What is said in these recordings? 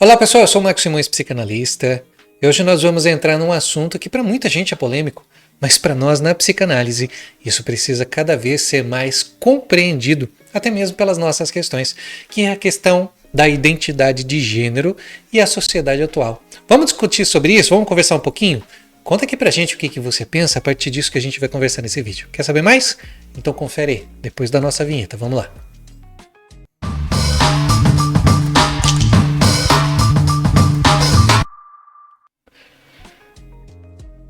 Olá pessoal, eu sou o Marcos Simões, psicanalista, e hoje nós vamos entrar num assunto que para muita gente é polêmico, mas para nós na psicanálise isso precisa cada vez ser mais compreendido, até mesmo pelas nossas questões, que é a questão da identidade de gênero e a sociedade atual. Vamos discutir sobre isso? Vamos conversar um pouquinho? Conta aqui pra gente o que você pensa a partir disso que a gente vai conversar nesse vídeo. Quer saber mais? Então confere aí, depois da nossa vinheta, vamos lá.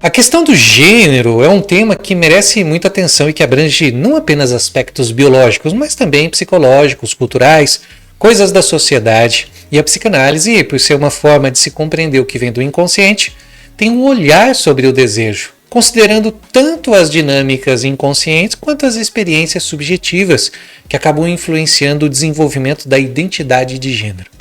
A questão do gênero é um tema que merece muita atenção e que abrange não apenas aspectos biológicos, mas também psicológicos, culturais, coisas da sociedade. E a psicanálise, por ser uma forma de se compreender o que vem do inconsciente, tem um olhar sobre o desejo, considerando tanto as dinâmicas inconscientes quanto as experiências subjetivas que acabam influenciando o desenvolvimento da identidade de gênero.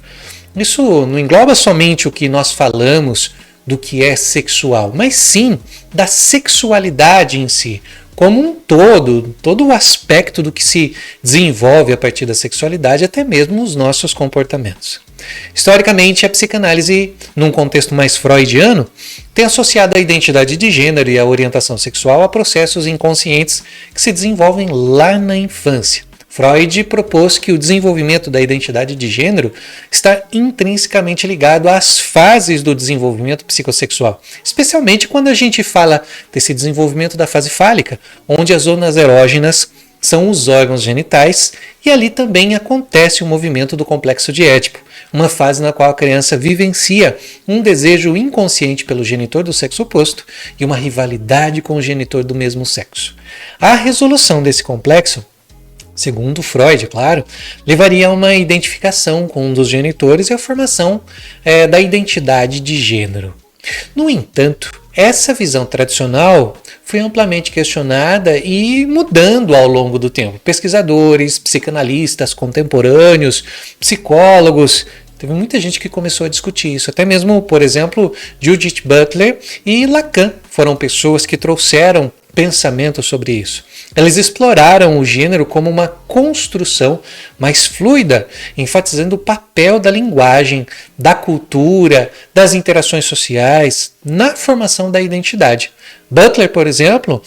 Isso não engloba somente o que nós falamos do que é sexual, mas sim da sexualidade em si, como um todo o aspecto do que se desenvolve a partir da sexualidade, até mesmo os nossos comportamentos. Historicamente, a psicanálise, num contexto mais freudiano, tem associado a identidade de gênero e a orientação sexual a processos inconscientes que se desenvolvem lá na infância. Freud propôs que o desenvolvimento da identidade de gênero está intrinsecamente ligado às fases do desenvolvimento psicossexual, especialmente quando a gente fala desse desenvolvimento da fase fálica, onde as zonas erógenas são os órgãos genitais e ali também acontece o movimento do complexo de Édipo, uma fase na qual a criança vivencia um desejo inconsciente pelo genitor do sexo oposto e uma rivalidade com o genitor do mesmo sexo. A resolução desse complexo, segundo Freud, claro, levaria a uma identificação com um dos genitores e a formação da identidade de gênero. No entanto, essa visão tradicional foi amplamente questionada e mudando ao longo do tempo. Pesquisadores, psicanalistas contemporâneos, psicólogos, teve muita gente que começou a discutir isso. Até mesmo, por exemplo, Judith Butler e Lacan foram pessoas que trouxeram pensamento sobre isso. Eles exploraram o gênero como uma construção mais fluida, enfatizando o papel da linguagem, da cultura, das interações sociais na formação da identidade. Butler, por exemplo,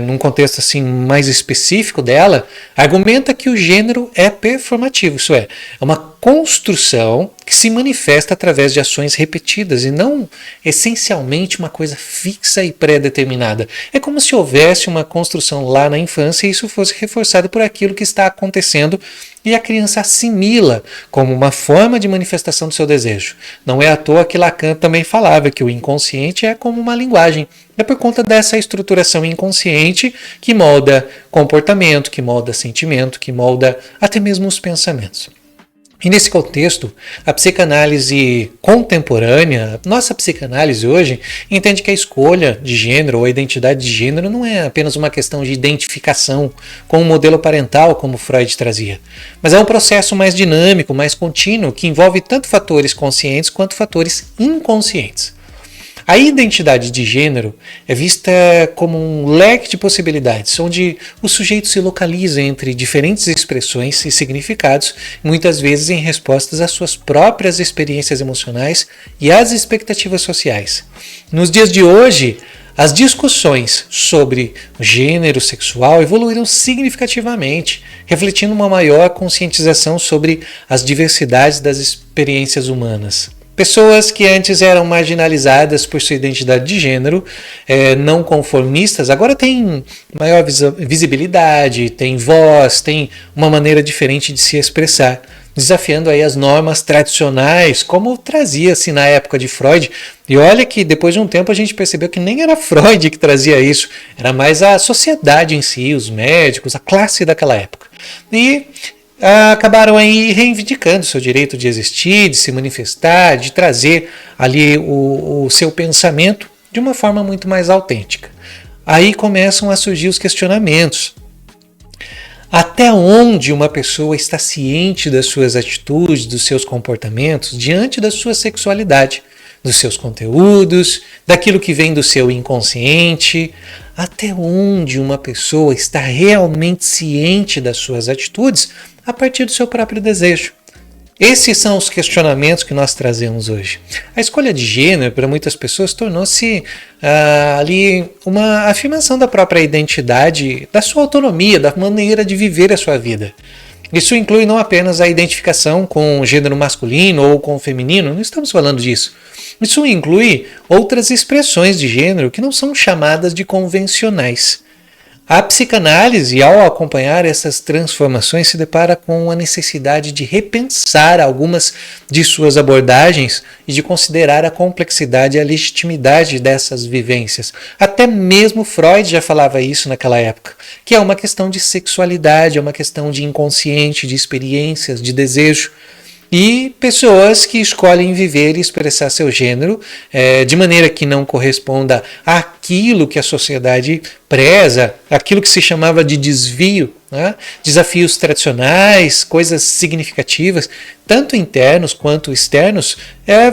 num contexto assim mais específico dela, argumenta que o gênero é performativo, isso é uma construção que se manifesta através de ações repetidas e não essencialmente uma coisa fixa e pré-determinada. É como se houvesse uma construção lá na infância e isso fosse reforçado por aquilo que está acontecendo e a criança assimila como uma forma de manifestação do seu desejo. Não é à toa que Lacan também falava que o inconsciente é como uma linguagem. É por conta dessa estruturação inconsciente que molda comportamento, que molda sentimento, que molda até mesmo os pensamentos. E nesse contexto, a psicanálise contemporânea, nossa psicanálise hoje, entende que a escolha de gênero ou a identidade de gênero não é apenas uma questão de identificação com o modelo parental, como Freud trazia, mas é um processo mais dinâmico, mais contínuo, que envolve tanto fatores conscientes quanto fatores inconscientes. A identidade de gênero é vista como um leque de possibilidades, onde o sujeito se localiza entre diferentes expressões e significados, muitas vezes em respostas às suas próprias experiências emocionais e às expectativas sociais. Nos dias de hoje, as discussões sobre o gênero sexual evoluíram significativamente, refletindo uma maior conscientização sobre as diversidades das experiências humanas. Pessoas que antes eram marginalizadas por sua identidade de gênero, não conformistas, agora têm maior visibilidade, têm voz, têm uma maneira diferente de se expressar, desafiando aí as normas tradicionais, como trazia-se na época de Freud. E olha que depois de um tempo a gente percebeu que nem era Freud que trazia isso, era mais a sociedade em si, os médicos, a classe daquela época. E acabaram aí reivindicando seu direito de existir, de se manifestar, de trazer ali o seu pensamento de uma forma muito mais autêntica. Aí começam a surgir os questionamentos. Até onde uma pessoa está ciente das suas atitudes, dos seus comportamentos diante da sua sexualidade, dos seus conteúdos, daquilo que vem do seu inconsciente? Até onde uma pessoa está realmente ciente das suas atitudes a partir do seu próprio desejo? Esses são os questionamentos que nós trazemos hoje. A escolha de gênero, para muitas pessoas, tornou-se ali uma afirmação da própria identidade, da sua autonomia, da maneira de viver a sua vida. Isso inclui não apenas a identificação com o gênero masculino ou com o feminino, não estamos falando disso. Isso inclui outras expressões de gênero que não são chamadas de convencionais. A psicanálise, ao acompanhar essas transformações, se depara com a necessidade de repensar algumas de suas abordagens e de considerar a complexidade e a legitimidade dessas vivências. Até mesmo Freud já falava isso naquela época, que é uma questão de sexualidade, é uma questão de inconsciente, de experiências, de desejo. E pessoas que escolhem viver e expressar seu gênero de maneira que não corresponda àquilo que a sociedade preza, aquilo que se chamava de desvio, né? Desafios tradicionais, coisas significativas, tanto internos quanto externos,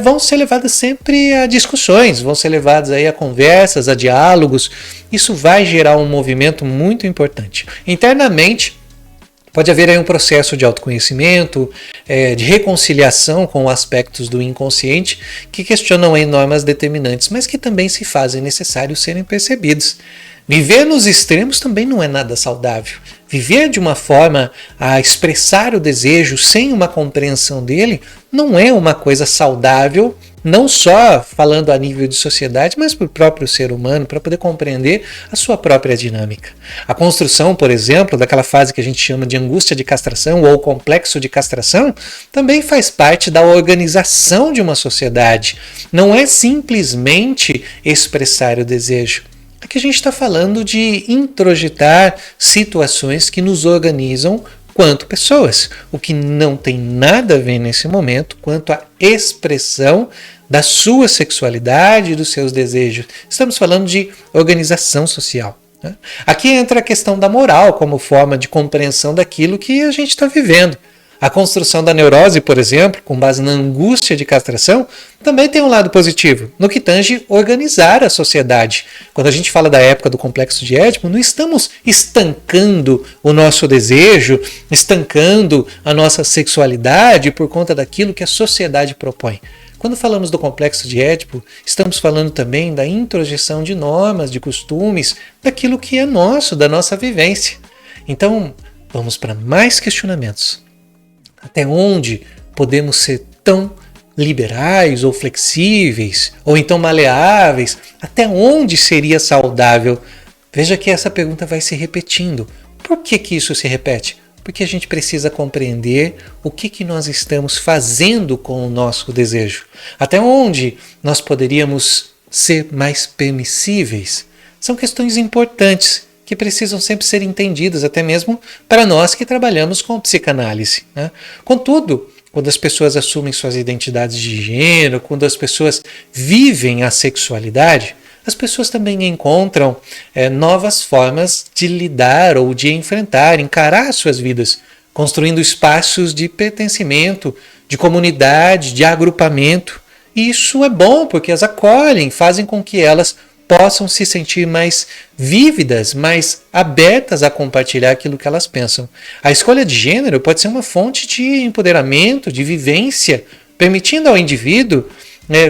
vão ser levadas sempre a discussões, vão ser levadas aí a conversas, a diálogos. Isso vai gerar um movimento muito importante. Internamente, pode haver aí um processo de autoconhecimento, de reconciliação com aspectos do inconsciente que questionam aí normas determinantes, mas que também se fazem necessários serem percebidos. Viver nos extremos também não é nada saudável. Viver de uma forma a expressar o desejo sem uma compreensão dele não é uma coisa saudável, não só falando a nível de sociedade, mas para o próprio ser humano, para poder compreender a sua própria dinâmica. A construção, por exemplo, daquela fase que a gente chama de angústia de castração ou complexo de castração, também faz parte da organização de uma sociedade. Não é simplesmente expressar o desejo. Aqui a gente está falando de introjetar situações que nos organizam quanto pessoas, o que não tem nada a ver nesse momento quanto à expressão da sua sexualidade e dos seus desejos. Estamos falando de organização social. Né? Aqui entra a questão da moral como forma de compreensão daquilo que a gente está vivendo. A construção da neurose, por exemplo, com base na angústia de castração, também tem um lado positivo, no que tange organizar a sociedade. Quando a gente fala da época do complexo de Édipo, não estamos estancando o nosso desejo, estancando a nossa sexualidade por conta daquilo que a sociedade propõe. Quando falamos do complexo de Édipo, estamos falando também da introjeção de normas, de costumes, daquilo que é nosso, da nossa vivência. Então, vamos para mais questionamentos. Até onde podemos ser tão liberais ou flexíveis, ou então maleáveis? Até onde seria saudável? Veja que essa pergunta vai se repetindo. Por que isso se repete? Porque a gente precisa compreender o que nós estamos fazendo com o nosso desejo. Até onde nós poderíamos ser mais permissíveis? São questões importantes que precisam sempre ser entendidas, até mesmo para nós que trabalhamos com psicanálise. Né? Contudo, quando as pessoas assumem suas identidades de gênero, quando as pessoas vivem a sexualidade, as pessoas também encontram novas formas de lidar ou de enfrentar, encarar suas vidas, construindo espaços de pertencimento, de comunidade, de agrupamento. E isso é bom porque as acolhem, fazem com que elas possam se sentir mais vívidas, mais abertas a compartilhar aquilo que elas pensam. A escolha de gênero pode ser uma fonte de empoderamento, de vivência, permitindo ao indivíduo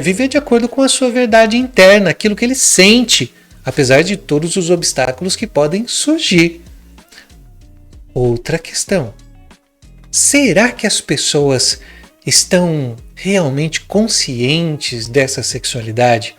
viver de acordo com a sua verdade interna, aquilo que ele sente, apesar de todos os obstáculos que podem surgir. Outra questão. Será que as pessoas estão realmente conscientes dessa sexualidade?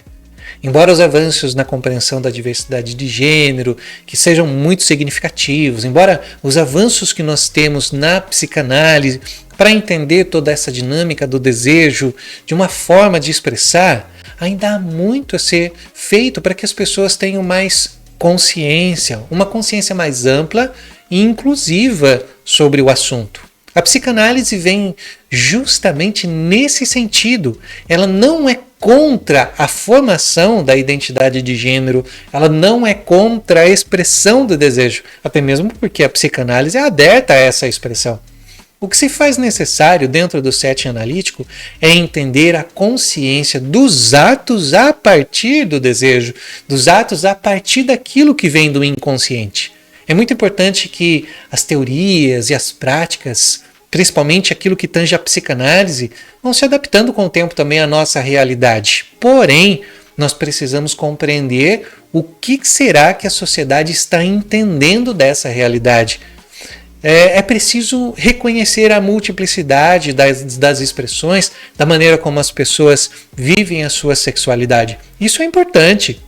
Embora os avanços na compreensão da diversidade de gênero que sejam muito significativos, embora os avanços que nós temos na psicanálise para entender toda essa dinâmica do desejo de uma forma de expressar, ainda há muito a ser feito para que as pessoas tenham mais consciência, uma consciência mais ampla e inclusiva sobre o assunto. A psicanálise vem justamente nesse sentido. Ela não é contra a formação da identidade de gênero, ela não é contra a expressão do desejo, até mesmo porque a psicanálise é aberta a essa expressão. O que se faz necessário dentro do setting analítico é entender a consciência dos atos a partir do desejo, dos atos a partir daquilo que vem do inconsciente. É muito importante que as teorias e as práticas principalmente aquilo que tange a psicanálise, vão se adaptando com o tempo também à nossa realidade. Porém, nós precisamos compreender o que será que a sociedade está entendendo dessa realidade. É preciso reconhecer a multiplicidade das expressões, da maneira como as pessoas vivem a sua sexualidade. Isso é importante.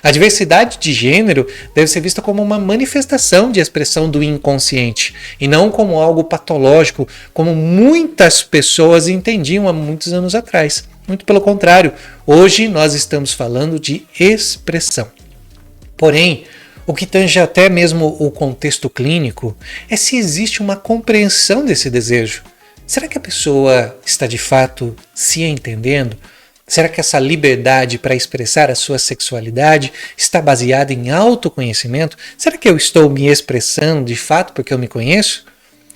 A diversidade de gênero deve ser vista como uma manifestação de expressão do inconsciente e não como algo patológico, como muitas pessoas entendiam há muitos anos atrás. Muito pelo contrário, hoje nós estamos falando de expressão. Porém, o que tange até mesmo o contexto clínico é se existe uma compreensão desse desejo. Será que a pessoa está de fato se entendendo? Será que essa liberdade para expressar a sua sexualidade está baseada em autoconhecimento? Será que eu estou me expressando de fato porque eu me conheço?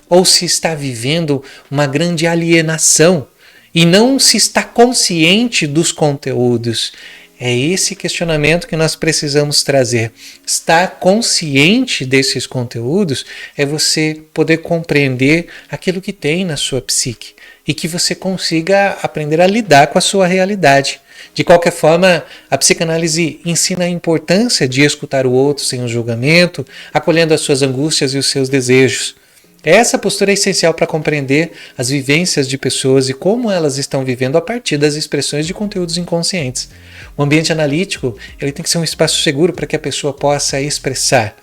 Ou se está vivendo uma grande alienação e não se está consciente dos conteúdos? É esse questionamento que nós precisamos trazer. Estar consciente desses conteúdos é você poder compreender aquilo que tem na sua psique e que você consiga aprender a lidar com a sua realidade. De qualquer forma, a psicanálise ensina a importância de escutar o outro sem o julgamento, acolhendo as suas angústias e os seus desejos. Essa postura é essencial para compreender as vivências de pessoas e como elas estão vivendo a partir das expressões de conteúdos inconscientes. O ambiente analítico ele tem que ser um espaço seguro para que a pessoa possa expressar,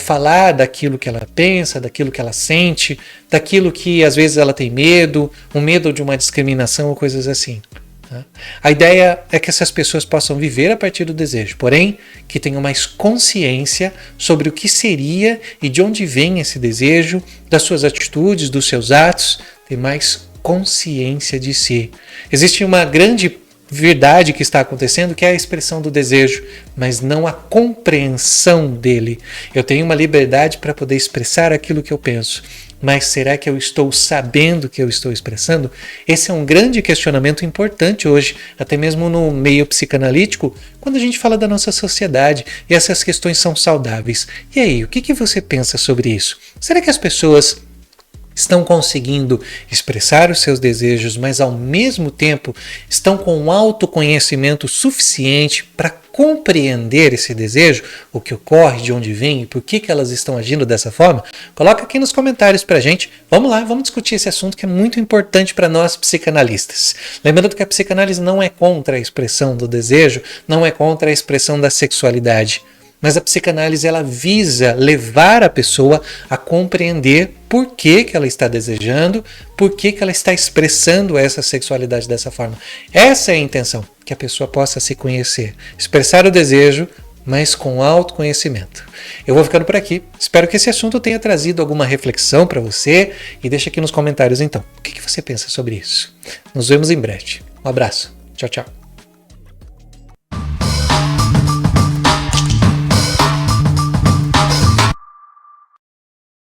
falar daquilo que ela pensa, daquilo que ela sente, daquilo que às vezes ela tem medo, um medo de uma discriminação ou coisas assim. A ideia é que essas pessoas possam viver a partir do desejo, porém que tenham mais consciência sobre o que seria e de onde vem esse desejo, das suas atitudes, dos seus atos, ter mais consciência de si. Existe uma grande verdade que está acontecendo, que é a expressão do desejo, mas não a compreensão dele. Eu tenho uma liberdade para poder expressar aquilo que eu penso, mas será que eu estou sabendo que eu estou expressando? Esse é um grande questionamento importante hoje, até mesmo no meio psicanalítico, quando a gente fala da nossa sociedade e essas questões são saudáveis. E aí, o que você pensa sobre isso? Será que as pessoas estão conseguindo expressar os seus desejos, mas ao mesmo tempo estão com um autoconhecimento suficiente para compreender esse desejo, o que ocorre, de onde vem e por que elas estão agindo dessa forma? Coloca aqui nos comentários pra gente. Vamos lá, vamos discutir esse assunto que é muito importante para nós psicanalistas. Lembrando que a psicanálise não é contra a expressão do desejo, não é contra a expressão da sexualidade. Mas a psicanálise ela visa levar a pessoa a compreender por que ela está desejando, por que ela está expressando essa sexualidade dessa forma. Essa é a intenção, que a pessoa possa se conhecer, expressar o desejo, mas com autoconhecimento. Eu vou ficando por aqui. Espero que esse assunto tenha trazido alguma reflexão para você e deixa aqui nos comentários então. O que você pensa sobre isso? Nos vemos em breve. Um abraço. Tchau, tchau.